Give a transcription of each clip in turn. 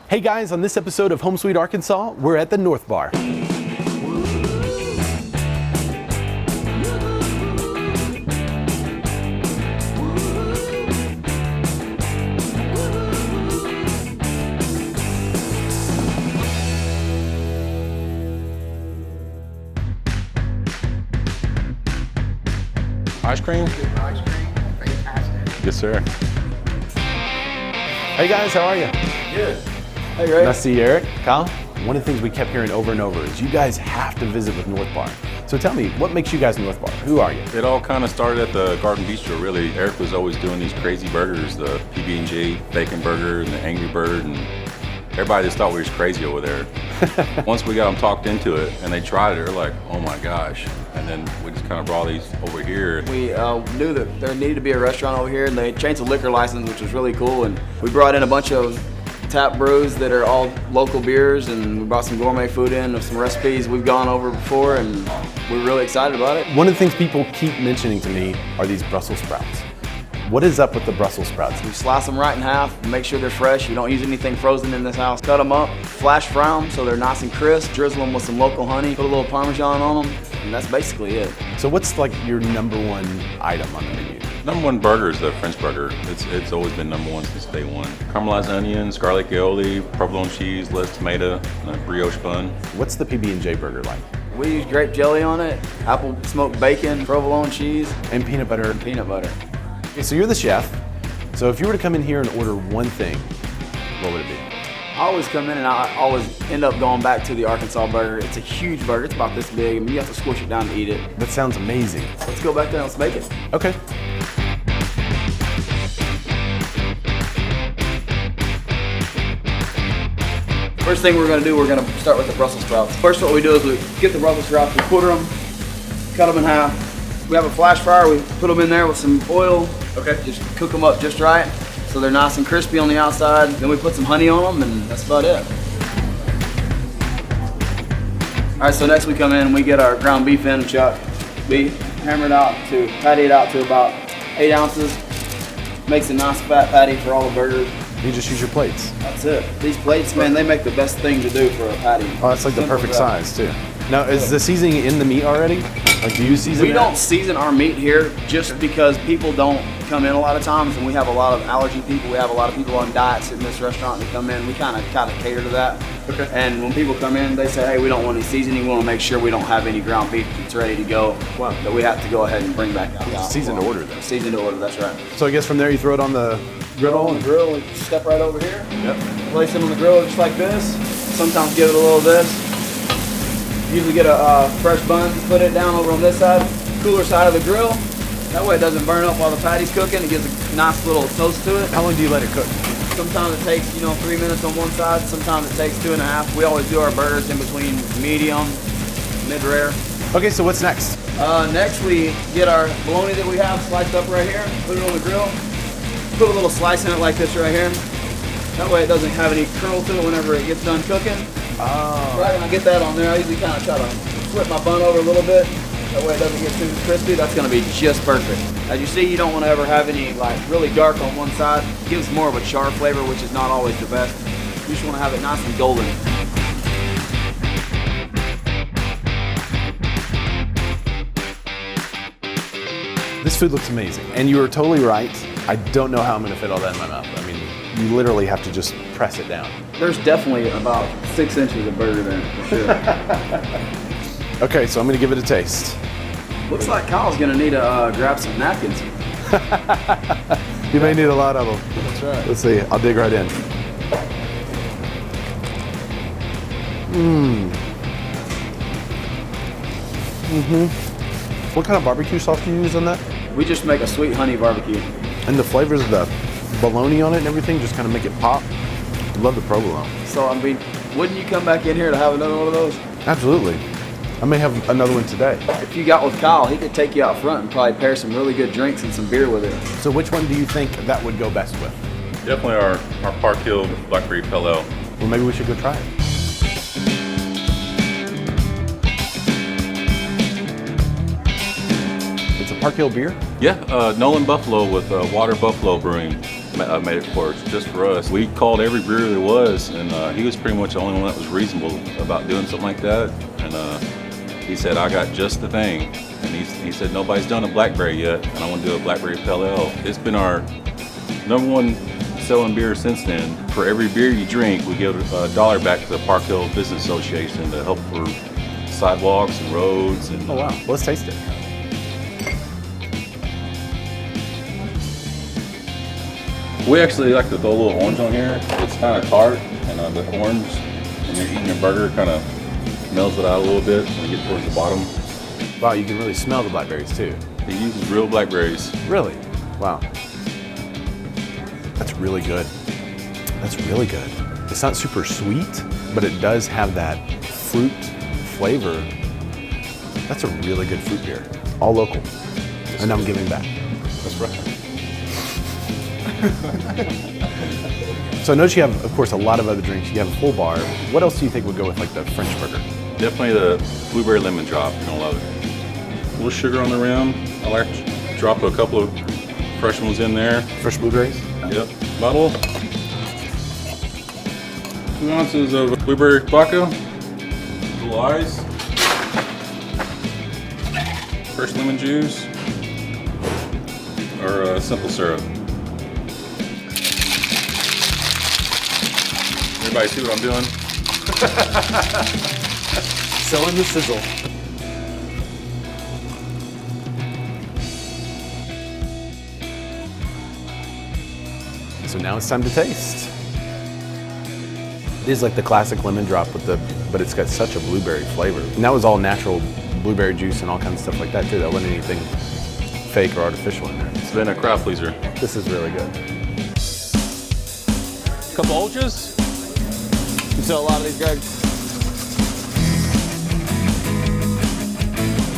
Hey guys, on this episode of Home Sweet Arkansas, we're at the North Bar. Ice cream? Ice cream, fantastic. Yes, sir. Hey guys, how are you? Good. Hey, Ray. Nice to see you, Eric. Kyle? One of the things we kept hearing over and over is you guys have to visit with North Bar. So tell me, what makes you guys North Bar? Who are you? It all kind of started at the Garden Bistro, really. Eric was always doing these crazy burgers, the PB&J Bacon Burger and the Angry Bird, and everybody just thought we was crazy over there. Once we got them talked into it and they tried it, they're like, oh my gosh. And then we just kind of brought these over here. We knew that there needed to be a restaurant over here, and they changed the liquor license, which was really cool. And we brought in a bunch of tap brews that are all local beers, and we brought some gourmet food in of some recipes we've gone over before, and we're really excited about it. One of the things people keep mentioning to me are these Brussels sprouts. What is up with the Brussels sprouts? We slice them right in half, make sure they're fresh. We don't use anything frozen in this house. Cut them up, flash fry them so they're nice and crisp, drizzle them with some local honey, put a little Parmesan on them, and that's basically it. So what's like your number one item on the menu? Number one burger is the French burger. It's always been number one since day one. Caramelized onions, garlic aioli, provolone cheese, lettuce, tomato, brioche bun. What's the PB&J burger like? We use grape jelly on it, apple smoked bacon, provolone cheese, And peanut butter. and peanut butter. Okay, so you're the chef. So if you were to come in here and order one thing, what would it be? I always come in and I always end up going back to the Arkansas burger. It's a huge burger. It's about this big. I mean, you have to squish it down to eat it. That sounds amazing. Let's go back there and let's make it. Okay. First thing we're gonna do, we're gonna start with the Brussels sprouts. First what we do is we get the Brussels sprouts, we quarter them, cut them in half. We have a flash fryer, we put them in there with some oil. Okay. Just cook them up just right so they're nice and crispy on the outside. Then we put some honey on them and that's about it. All right, so next we come in and we get our ground beef in, chuck. We hammer it out patty it out to about 8 ounces. Makes a nice fat patty for all the burgers. You just use your plates. That's it. These plates, man, they make the best thing to do for a patty. Oh, that's like the Simple perfect as that. size too. Now, is the seasoning in the meat already? Like, do you season We it? don't season our meat here just because people don't come in a lot of times, and we have a lot of allergy people. We have a lot of people on diets in this restaurant that come in. We kind of cater to that. Okay. And when people come in, they say, hey, we don't want any seasoning. We want to make sure we don't have any ground beef that's ready to go. Wow. That we have to go ahead and bring back out. Seasoned to order then. Seasoned to order, that's right. So I guess from there you throw it on the griddle On the and grill, we step right over here. Yep. Place them on the grill just like this. Sometimes give it a little of this. Usually get a fresh bun, put it down over on this side, cooler side of the grill. That way it doesn't burn up while the patty's cooking. It gives a nice little toast to it. How long do you let it cook? Sometimes it takes, 3 minutes on one side. Sometimes it takes 2.5. We always do our burgers in between medium, mid-rare. Okay, so what's next? Next we get our bologna that we have sliced up right here, put it on the grill, put a little slice in it like this right here. That way it doesn't have any curl to it whenever it gets done cooking. Oh. Right when I get that on there, I usually kind of try to flip my bun over a little bit. That way it doesn't get too crispy. That's gonna be just perfect. As you see, you don't wanna ever have any really dark on one side. It gives more of a char flavor, which is not always the best. You just wanna have it nice and golden. This food looks amazing. And you were totally right. I don't know how I'm gonna fit all that in my mouth. I mean, you literally have to just press it down. There's definitely about 6 inches of burger there, for sure. Okay, so I'm gonna give it a taste. Looks like Kyle's gonna need to grab some napkins. You may need a lot of them. That's right. Let's see, I'll dig right in. What kind of barbecue sauce do you use on that? We just make a sweet honey barbecue. And the flavors of the bologna on it and everything just kind of make it pop. Love the provolone. So, I mean, wouldn't you come back in here to have another one of those? Absolutely. I may have another one today. If you got with Kyle, he could take you out front and probably pair some really good drinks and some beer with it. So which one do you think that would go best with? Definitely our Park Hill Blackberry Pale Ale. Well, maybe we should go try it. It's a Park Hill beer? Yeah, Nolan Buffalo with Water Buffalo Brewing. made it for us, just for us. We called every brewer there was, and he was pretty much the only one that was reasonable about doing something like that. And he said, I got just the thing. And he said, nobody's done a blackberry yet, and I want to do a blackberry pale ale. It's been our #1 selling beer since then. For every beer you drink, we give $1 back to the Park Hill Business Association to help for sidewalks and roads. And Oh wow, well, let's taste it. we actually like to throw a little orange on here. It's kind of tart, and the orange, when you're eating your burger, kind of melts it out a little bit when you get towards the bottom. Wow, you can really smell the blackberries too. He uses real blackberries. Really? Wow. That's really good. That's really good. It's not super sweet, but it does have that fruit flavor. That's a really good fruit beer. All local. And I'm giving back. That's right. So I notice you have, of course, a lot of other drinks. You have a full bar. What else do you think would go with like the French burger? Definitely the blueberry lemon drop. You're gonna love it. A little sugar on the rim. I like to drop a couple of fresh ones in there. Fresh blueberries? Yep. Bottle. 2 ounces of blueberry vodka. Little ice. Fresh lemon juice. Or simple syrup. Everybody see what I'm doing? Selling the sizzle. So now it's time to taste. It is like the classic lemon drop but it's got such a blueberry flavor. And that was all natural blueberry juice and all kinds of stuff like that too. That wasn't anything fake or artificial in there. It's been a crowd pleaser. This is really good. Couple ultras. You sell a lot of these, Greg?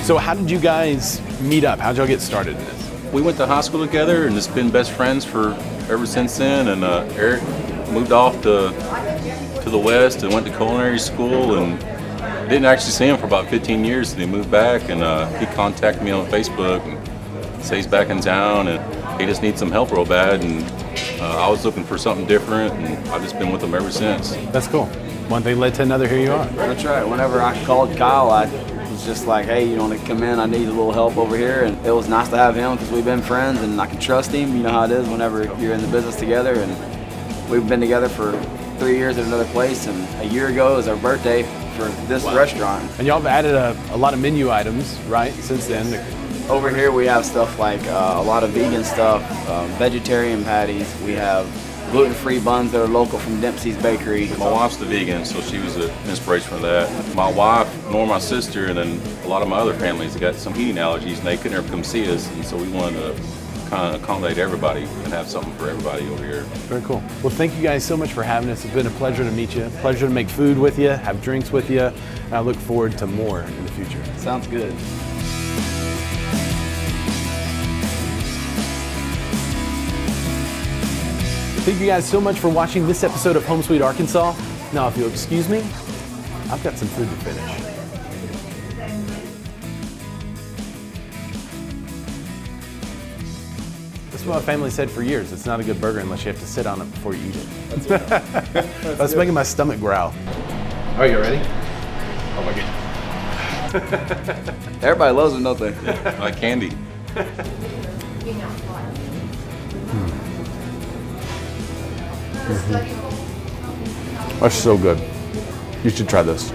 So how did you guys meet up? How'd y'all get started in this? We went to high school together and just been best friends for ever since then. And Eric moved off to the west and went to culinary school and didn't actually see him for about 15 years. And he moved back and he contacted me on Facebook and said he's back in town and he just needs some help real bad. And I was looking for something different and I've just been with him ever since. That's cool. One thing led to another, here you are. That's right. Whenever I called Kyle, I was just like, hey, you want to come in? I need a little help over here. And it was nice to have him because we've been friends and I can trust him. You know how it is whenever you're in the business together. And we've been together for 3 years at another place. And a year ago is our birthday for this restaurant. And y'all have added a lot of menu items, right, since then? Over here we have stuff like a lot of vegan stuff, vegetarian patties. We have gluten-free buns that are local from Dempsey's Bakery. My wife's the vegan, so she was the inspiration for that. My wife, nor my sister, and then a lot of my other families got some heating allergies and they couldn't ever come see us. And so we wanted to kind of accommodate everybody and have something for everybody over here. Very cool. Well, thank you guys so much for having us. It's been a pleasure to meet you. Pleasure to make food with you, have drinks with you. And I look forward to more in the future. Sounds good. Thank you guys so much for watching this episode of Home Sweet Arkansas. Now, if you'll excuse me, I've got some food to finish. That's what my family said for years. It's not a good burger unless you have to sit on it before you eat it. That's making my stomach growl. Are you ready? Oh my God. Everybody loves them, don't they? Like candy. That's so good. You should try this.